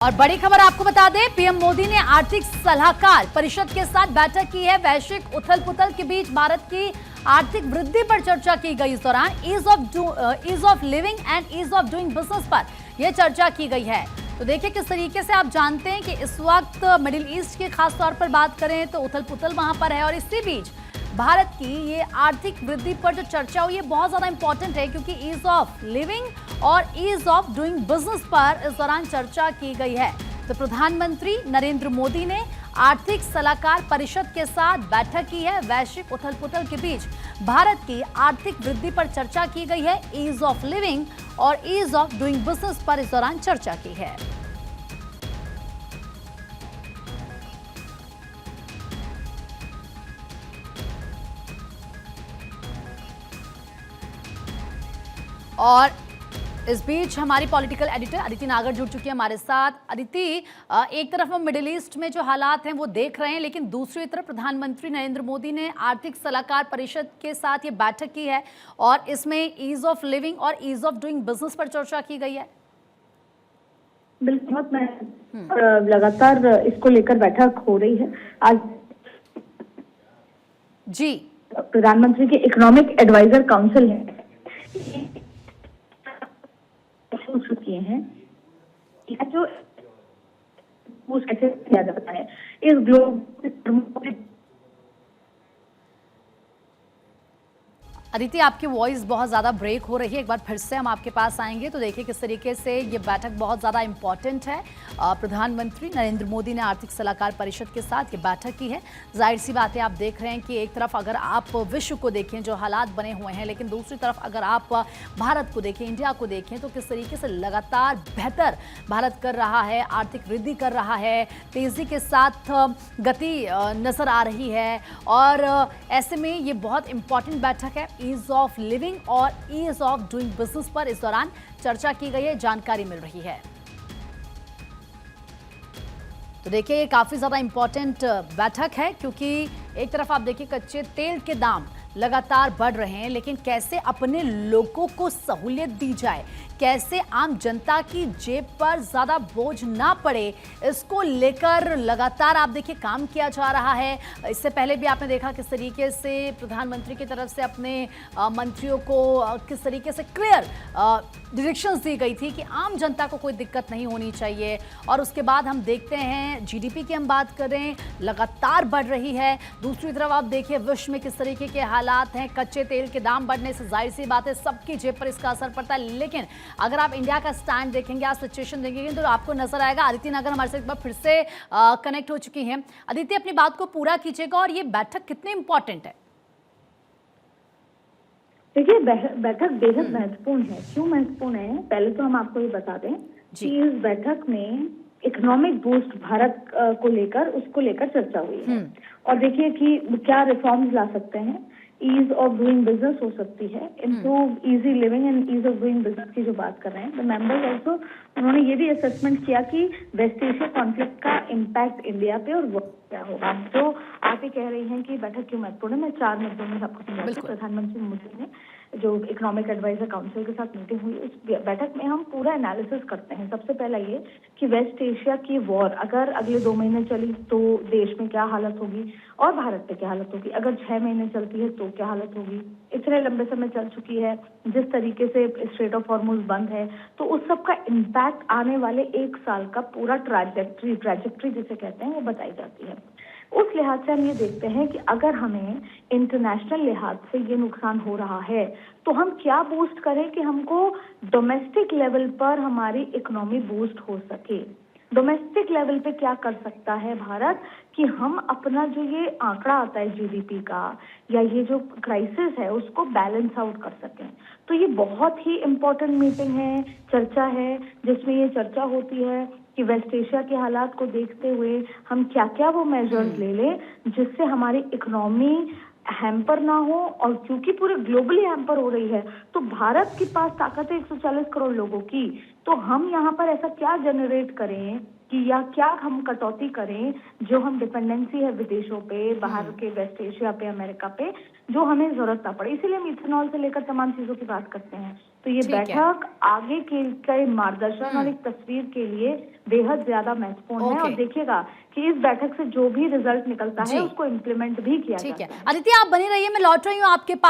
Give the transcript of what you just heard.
और बड़ी खबर आपको बता दें, पीएम मोदी ने आर्थिक सलाहकार परिषद के साथ बैठक की है। वैश्विक उथल पुथल के बीच भारत की आर्थिक वृद्धि पर चर्चा की गई। इस दौरान ease of living and ease of doing business पर यह चर्चा की गई है। तो देखिए किस तरीके से आप जानते हैं कि इस वक्त मिडिल ईस्ट की खास तौर पर बात करें तो उथल पुथल वहां पर है, और इसी बीच भारत की ये आर्थिक वृद्धि पर जो चर्चा हुई है बहुत ज्यादा इंपॉर्टेंट है, क्योंकि ईज ऑफ लिविंग और ईज ऑफ डूइंग बिजनेस पर इस दौरान चर्चा की गई है। तो प्रधानमंत्री नरेंद्र मोदी ने आर्थिक सलाहकार परिषद के साथ बैठक की है। वैश्विक उथल पुथल के बीच भारत की आर्थिक वृद्धि पर चर्चा की गई है। ईज ऑफ लिविंग और ईज ऑफ डूइंग बिजनेस पर इस दौरान चर्चा की है। और इस बीच हमारी पॉलिटिकल एडिटर अदिति नागर जुड़ चुकी है हमारे साथ। अदिति, एक तरफ हम मिडिल ईस्ट में जो हालात हैं वो देख रहे हैं, लेकिन दूसरी तरफ प्रधानमंत्री नरेंद्र मोदी ने आर्थिक सलाहकार परिषद के साथ ये बैठक की है और इसमें ईज ऑफ लिविंग और ईज ऑफ डूइंग बिजनेस पर चर्चा की गई है। बिल्कुल, मैं लगातार इसको लेकर बैठक हो रही है। आज जी, प्रधानमंत्री के इकोनॉमिक एडवाइजर काउंसिल है किए हैं जो कैसे किया जाता है इस ग्लोबल। अदिति, आपकी वॉइस बहुत ज़्यादा ब्रेक हो रही है, एक बार फिर से हम आपके पास आएंगे। तो देखिए किस तरीके से ये बैठक बहुत ज़्यादा इंपॉर्टेंट है। प्रधानमंत्री नरेंद्र मोदी ने आर्थिक सलाहकार परिषद के साथ ये बैठक की है। जाहिर सी बात है, आप देख रहे हैं कि एक तरफ अगर आप विश्व को देखें जो हालात बने हुए हैं, लेकिन दूसरी तरफ अगर आप भारत को देखें, इंडिया को देखें, तो किस तरीके से लगातार बेहतर भारत कर रहा है, आर्थिक वृद्धि कर रहा है, तेज़ी के साथ गति नज़र आ रही है। और ऐसे में ये बहुत इंपॉर्टेंट बैठक है। ईज ऑफ लिविंग और ईज ऑफ डूइंग बिजनेस पर इस दौरान चर्चा की गई है, जानकारी मिल रही है। तो देखिए ये काफी ज्यादा इंपॉर्टेंट बैठक है, क्योंकि एक तरफ आप देखिए कच्चे तेल के दाम लगातार बढ़ रहे हैं, लेकिन कैसे अपने लोगों को सहूलियत दी जाए, कैसे आम जनता की जेब पर ज्यादा बोझ ना पड़े, इसको लेकर लगातार आप देखिए काम किया जा रहा है। इससे पहले भी आपने देखा किस तरीके से प्रधानमंत्री की तरफ से अपने मंत्रियों को किस तरीके से क्लियर डायरेक्शंस दी गई थी कि आम जनता को कोई दिक्कत नहीं होनी चाहिए। और उसके बाद हम देखते हैं जीडीपी की हम बात करें, लगातार बढ़ रही है। दूसरी तरफ आप देखिए विश्व में किस तरीके के हालात हैं, कच्चे तेल के दाम बढ़ने से जाहिर सी बात है सबकी जेब पर इसका असर पड़ता है। लेकिन अगर आप इंडिया का स्टैंड देखेंगे, आप सिचुएशन देखेंगे, तो आपको नजर आएगा। अदिति नागर हमारे साथ एक बार फिर से कनेक्ट हो चुकी हैं। अदिति, अपनी बात को पूरा कीजिएगा और ये बैठक कितनी इंपॉर्टेंट है? देखिए, बैठक बेहद महत्वपूर्ण है। क्यों महत्वपूर्ण है, पहले तो हम आपको ये बता दें कि इस बैठक में इकोनॉमिक बूस्ट भारत को लेकर उसको लेकर चर्चा हुई है। और देखिए कि क्या रिफॉर्म्स ला सकते हैं। ईज ऑफ डूइंग बिजनेस हो सकती है, improve easy living and ease of doing business की जो बात कर रहे हैं। द मेंबर्स ऑल्सो उन्होंने ये भी असेसमेंट किया कि वेस्ट एशिया कॉन्फ्लिक्ट का इम्पैक्ट इंडिया पे और वो क्या होगा। तो आप ही कह रही हैं कि बैठक क्यों महत्वपूर्ण है, मैं 4 मुद्दों में आपको समझाती हूँ। प्रधानमंत्री मोदी ने जो इकोनॉमिक एडवाइजर काउंसिल के साथ मीटिंग हुई, उस बैठक में हम पूरा एनालिसिस करते हैं। सबसे पहला ये कि वेस्ट एशिया की वॉर अगर अगले 2 महीने चली तो देश में क्या हालत होगी और भारत पे क्या हालत होगी। अगर 6 महीने चलती है तो क्या हालत होगी। इतने लंबे समय चल चुकी है, जिस तरीके से स्ट्रेट ऑफ हॉर्मुज बंद है, तो उस सब का इम्पैक्ट आने वाले 1 साल का पूरा ट्रैजेक्टरी जिसे कहते हैं वो बताई जाती है। उस लिहाज से हम ये देखते हैं कि अगर हमें इंटरनेशनल लिहाज से ये नुकसान हो रहा है तो हम क्या बूस्ट करें कि हमको डोमेस्टिक लेवल पर हमारी इकोनॉमी बूस्ट हो सके। डोमेस्टिक लेवल पे क्या कर सकता है भारत कि हम अपना जो ये आंकड़ा आता है जीडीपी का या ये जो क्राइसिस है उसको बैलेंस आउट कर सकें। तो ये बहुत ही इम्पोर्टेंट मीटिंग है, चर्चा है, जिसमें ये चर्चा होती है कि वेस्ट एशिया के हालात को देखते हुए हम क्या क्या वो मेजर्स ले लें जिससे हमारी इकोनॉमी हैम्पर ना हो। और क्योंकि पूरे ग्लोबली हैम्पर हो रही है तो भारत के पास ताकत है 140 करोड़ लोगों की, तो हम यहाँ पर ऐसा क्या जनरेट करें कि या क्या हम कटौती करें जो हम डिपेंडेंसी है विदेशों पे, बाहर के वेस्ट एशिया पे, अमेरिका पे, जो हमें जरूरत ना पड़े। इसीलिए हम इथेनॉल से लेकर तमाम चीजों की बात करते हैं तो ये ठीक है। बैठक आगे के मार्गदर्शन और एक तस्वीर के लिए बेहद ज्यादा महत्वपूर्ण है। ओके। और देखिएगा कि इस बैठक से जो भी रिजल्ट निकलता जी। है उसको इम्प्लीमेंट भी किया ठीक जाता है है। अदिति, आप बनी रहिए, मैं लौट रही हूँ आपके पास।